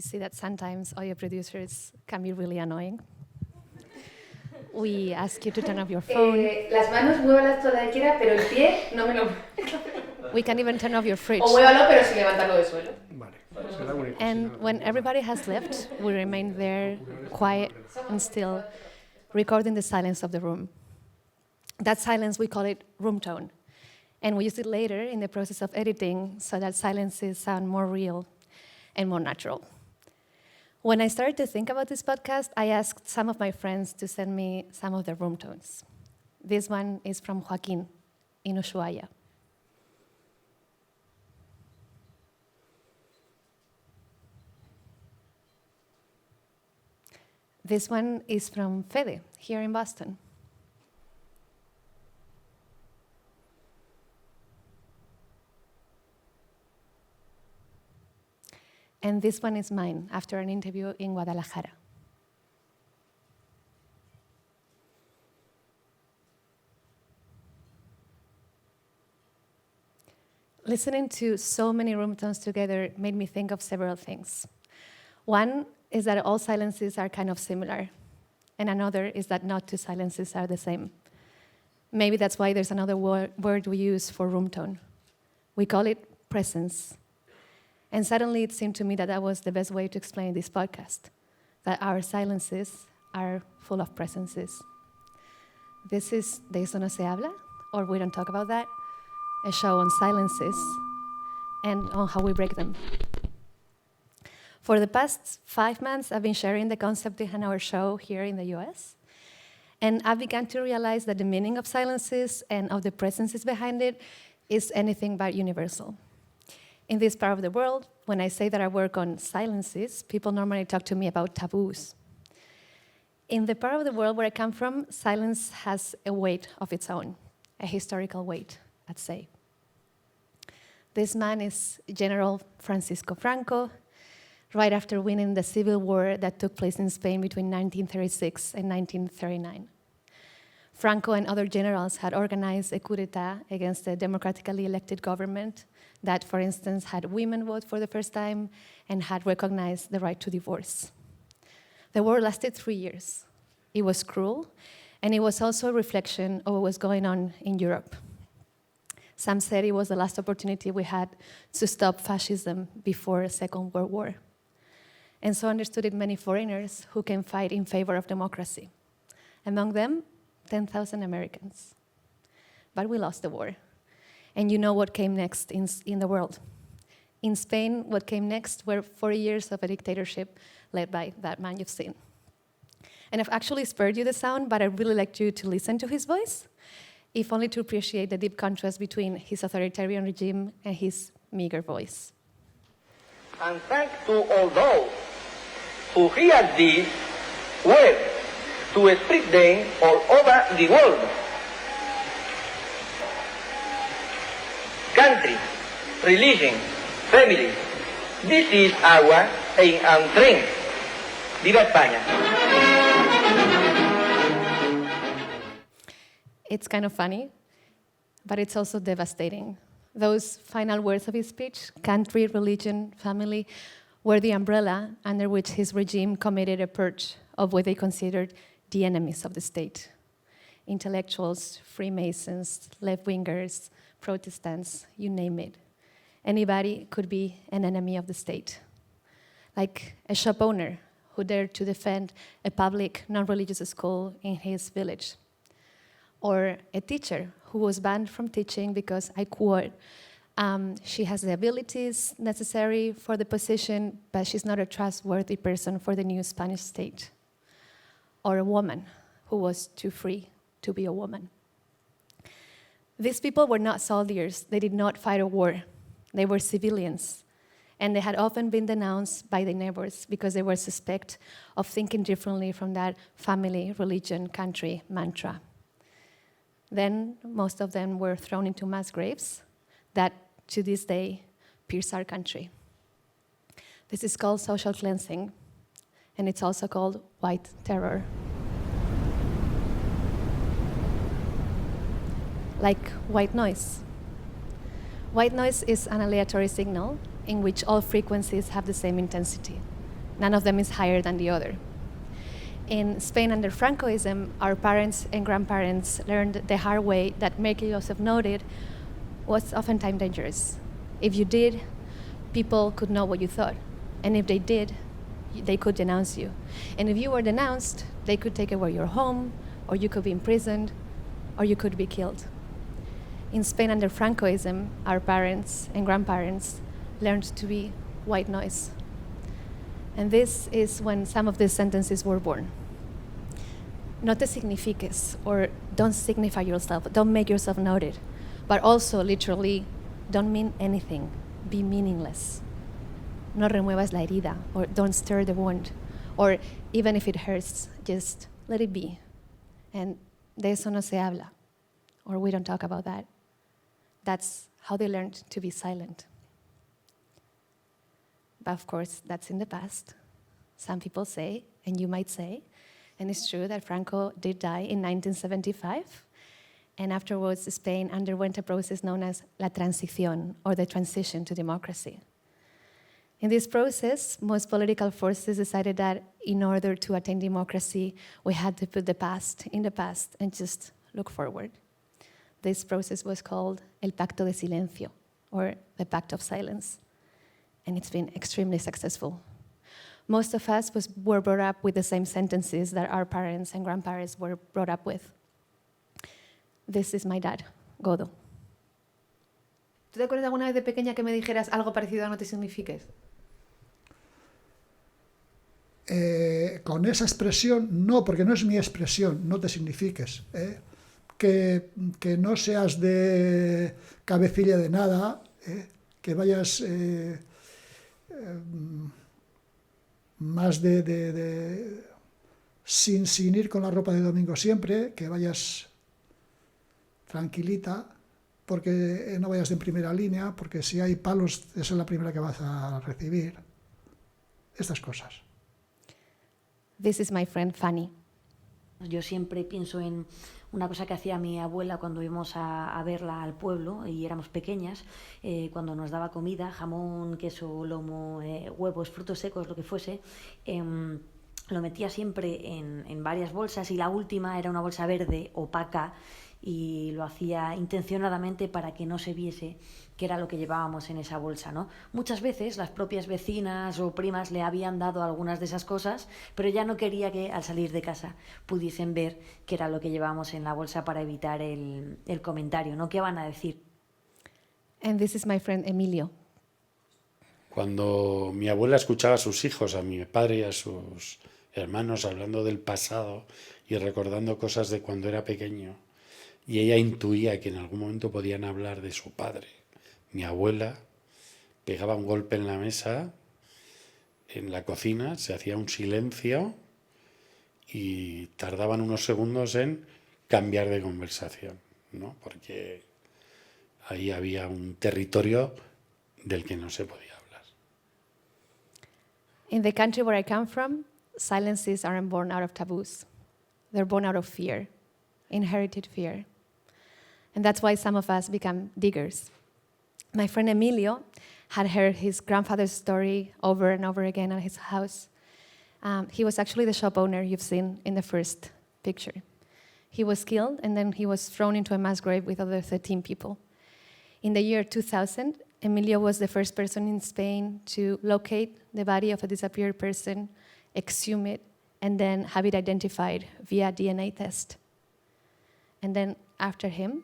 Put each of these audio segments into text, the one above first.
see that sometimes audio producers can be really annoying. We ask you to turn off your phone. Las manos muévalas todas las que quiera, pero el pie no me lo... We can even turn off your fridge. O muévalo, pero sin levantarlo del suelo. And when everybody has left, we remain there, quiet and still, recording the silence of the room. That silence, we call it room tone. And we use it later in the process of editing so that silences sound more real and more natural. When I started to think about this podcast, I asked some of my friends to send me some of their room tones. This one is from Joaquin in Ushuaia. This one is from Fede, here in Boston. And this one is mine, after an interview in Guadalajara. Listening to so many room tones together made me think of several things. One is that all silences are kind of similar, and another is that not two silences are the same. Maybe that's why there's another word we use for room tone. We call it presence. And suddenly it seemed to me that that was the best way to explain this podcast, that our silences are full of presences. This is De Eso No Se Habla, or We Don't Talk About That, a show on silences and on how we break them. For the past 5 months, I've been sharing the concept behind our show here in the US. And I've begun to realize that the meaning of silences and of the presences behind it is anything but universal. In this part of the world, when I say that I work on silences, people normally talk to me about taboos. In the part of the world where I come from, silence has a weight of its own, a historical weight, I'd say. This man is General Francisco Franco, right after winning the civil war that took place in Spain between 1936 and 1939. Franco and other generals had organized a coup d'etat against a democratically elected government that, for instance, had women vote for the first time and had recognized the right to divorce. The war lasted 3 years. It was cruel, and it was also a reflection of what was going on in Europe. Some said it was the last opportunity we had to stop fascism before a Second World War. And so understood it many foreigners who can fight in favor of democracy. Among them, 10,000 Americans. But we lost the war. And you know what came next in the world. In Spain, what came next were 40 years of a dictatorship led by that man you've seen. And I've actually spared you the sound, but I'd really like you to listen to his voice, if only to appreciate the deep contrast between his authoritarian regime and his meager voice. And thanks to all those who hear this word to spread them all over the world. Country, religion, family, this is our aim and dream. ¡Viva España! It's kind of funny, but it's also devastating. Those final words of his speech, country, religion, family, were the umbrella under which his regime committed a purge of what they considered the enemies of the state. Intellectuals, Freemasons, left-wingers, Protestants, you name it. Anybody could be an enemy of the state. Like a shop owner who dared to defend a public, non-religious school in his village. Or a teacher who was banned from teaching because, I quote, she has the abilities necessary for the position, but she's not a trustworthy person for the new Spanish state. Or a woman who was too free to be a woman. These people were not soldiers. They did not fight a war. They were civilians. And they had often been denounced by their neighbors because they were suspect of thinking differently from that family, religion, country mantra. Then most of them were thrown into mass graves that, to this day, pierce our country. This is called social cleansing, and it's also called white terror. Like white noise. White noise is an aleatory signal in which all frequencies have the same intensity. None of them is higher than the other. In Spain under Francoism, our parents and grandparents learned the hard way that making yourself noted was oftentimes dangerous. If you did, people could know what you thought. And if they did, they could denounce you. And if you were denounced, they could take away your home, or you could be imprisoned, or you could be killed. In Spain under Francoism, our parents and grandparents learned to be white noise. And this is when some of these sentences were born. No te signifiques, or don't signify yourself, don't make yourself noted, but also literally, don't mean anything, be meaningless. No remuevas la herida, or don't stir the wound, or even if it hurts, just let it be. And de eso no se habla, or we don't talk about that. That's how they learned to be silent. But of course, that's in the past. Some people say, and you might say, and it's true that Franco did die in 1975, and afterwards Spain underwent a process known as la transición, or the transition to democracy. In this process, most political forces decided that in order to attain democracy, we had to put the past in the past and just look forward. This process was called el pacto de silencio, or the pact of silence. And it's been extremely successful. Most of us were brought up with the same sentences that our parents and grandparents were brought up with. This is my dad, Godo. ¿Tú te acuerdas alguna vez de pequeña que me dijeras algo parecido a no te signifiques? Con esa expresión, no, porque no es mi expresión, no te signifiques. Que no seas de cabecilla de nada, que vayas más sin ir con la ropa de domingo siempre, que vayas tranquilita, porque no vayas en primera línea, porque si hay palos, esa es la primera que vas a recibir. Estas cosas. This is my friend Fanny. Yo siempre pienso en una cosa que hacía mi abuela cuando íbamos a verla al pueblo y éramos pequeñas, cuando nos daba comida, jamón, queso, lomo, huevos, frutos secos, lo que fuese, lo metía siempre en varias bolsas y la última era una bolsa verde opaca y lo hacía intencionadamente para que no se viese qué era lo que llevábamos en esa bolsa, ¿no? Muchas veces las propias vecinas o primas le habían dado algunas de esas cosas, pero ella no quería que al salir de casa pudiesen ver qué era lo que llevábamos en la bolsa para evitar el comentario, ¿no? ¿Qué van a decir? And this is my friend Emilio. Cuando mi abuela escuchaba a sus hijos, a mi padre y a sus hermanos hablando del pasado y recordando cosas de cuando era pequeño, y ella intuía que en algún momento podían hablar de su padre, mi abuela pegaba un golpe en la mesa, en la cocina, se hacía un silencio y tardaban unos segundos en cambiar de conversación, ¿no? Porque ahí había un territorio del que no se podía hablar. In the country where I come from, silences aren't born out of taboos. They're born out of fear, inherited fear. And that's why some of us become diggers. My friend Emilio had heard his grandfather's story over and over again at his house. He was actually the shop owner you've seen in the first picture. He was killed and then he was thrown into a mass grave with other 13 people. In the year 2000, Emilio was the first person in Spain to locate the body of a disappeared person, exhume it, and then have it identified via DNA test. And then after him,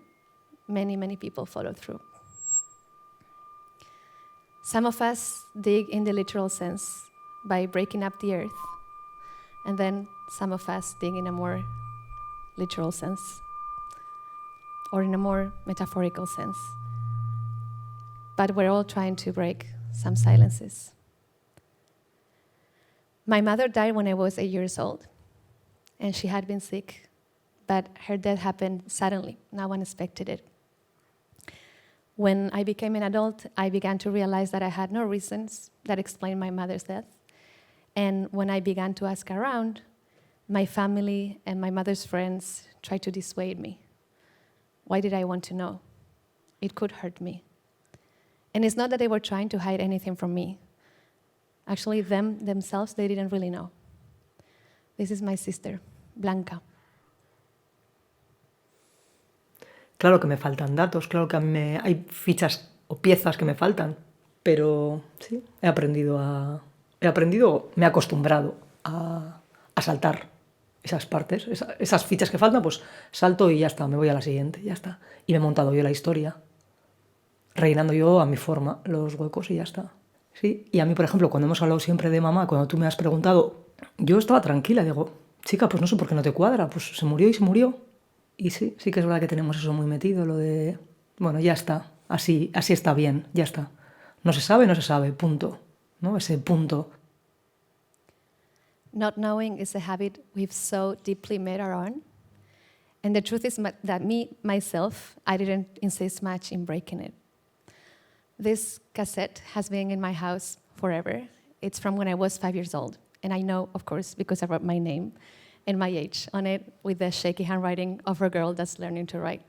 many, many people followed through. Some of us dig in the literal sense by breaking up the earth, and then some of us dig in a more literal sense, or in a more metaphorical sense. But we're all trying to break some silences. My mother died when I was 8 years old, and she had been sick, but her death happened suddenly. No one expected it. When I became an adult, I began to realize that I had no reasons that explained my mother's death. And when I began to ask around, my family and my mother's friends tried to dissuade me. Why did I want to know? It could hurt me. And it's not that they were trying to hide anything from me. Actually, themselves, they didn't really know. This is my sister, Blanca. Claro que me faltan datos, claro que hay fichas o piezas que me faltan, pero sí, me he acostumbrado a saltar esas partes, esas fichas que faltan, pues salto y ya está, me voy a la siguiente, ya está. Y me he montado yo la historia, rellenando yo a mi forma los huecos y ya está. Sí, y a mí, por ejemplo, cuando hemos hablado siempre de mamá, cuando tú me has preguntado, yo estaba tranquila, digo, chica, pues no sé por qué no te cuadra, pues se murió y se murió. Y sí que es verdad que tenemos eso muy metido, lo de, bueno, ya está, así está bien, ya está. No se sabe, punto, ¿no? Ese punto. Not knowing is a habit we've so deeply made our own. And the truth is that myself, I didn't insist much in breaking it. This cassette has been in my house forever. It's from when I was 5 years old. And I know, of course, because I wrote my name and my age on it with the shaky handwriting of a girl that's learning to write.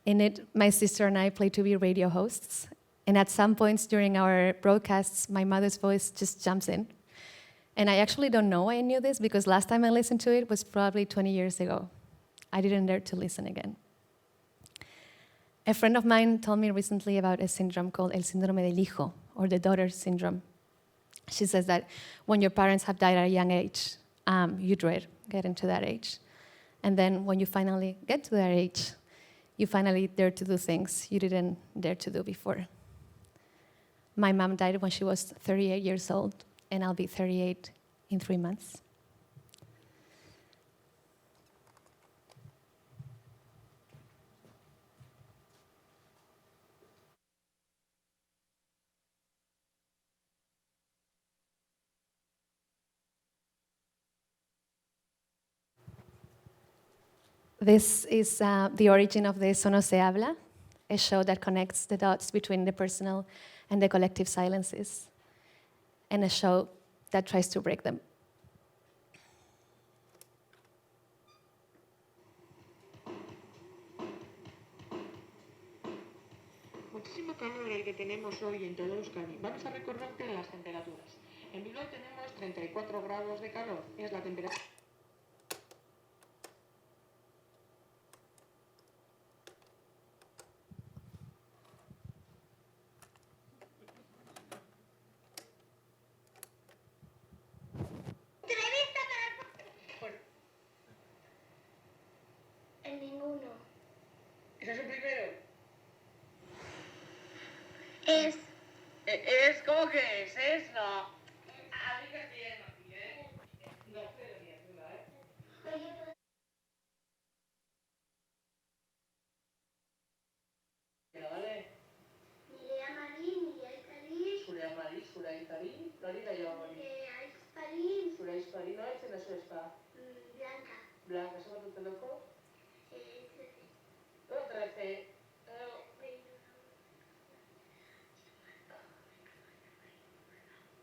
In it, my sister and I play to be radio hosts. And at some points during our broadcasts, my mother's voice just jumps in. And I actually don't know why I knew this, because last time I listened to it was probably 20 years ago. I didn't dare to listen again. A friend of mine told me recently about a syndrome called el síndrome del hijo, or the daughter syndrome. She says that when your parents have died at a young age, you dread getting to that age. And then when you finally get to that age, you finally dare to do things you didn't dare to do before. My mom died when she was 38 years old, and I'll be 38 in 3 months. This is the origin of the Eso no se habla, a show that connects the dots between the personal and the collective silences, and a show that tries to break them. Muchísimo calor el que tenemos hoy en todo Euskadi. Vamos a recordarte las temperaturas. En Bilbao tenemos 34 grados de calor, es la temperatura. En ninguno. ¿Ese es el primero? Es. ¿Es cómo que es? ¿Es? No. A mí que bien, aquí, ¿eh? No, pero bien, ¿eh? ¿Vale? Mireia Marín, Mireia París. Zurea Marí, Zurea Itarí, Lori la llama Marí. Mireia París. Zurea Isparí, no, ese no es Espa. Blanca. Blanca, ¿se va tu teléfono? 13.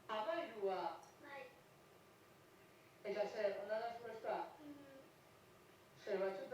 Amairua. Bai. Eta zer, ondan da zu Espa? Zer batzut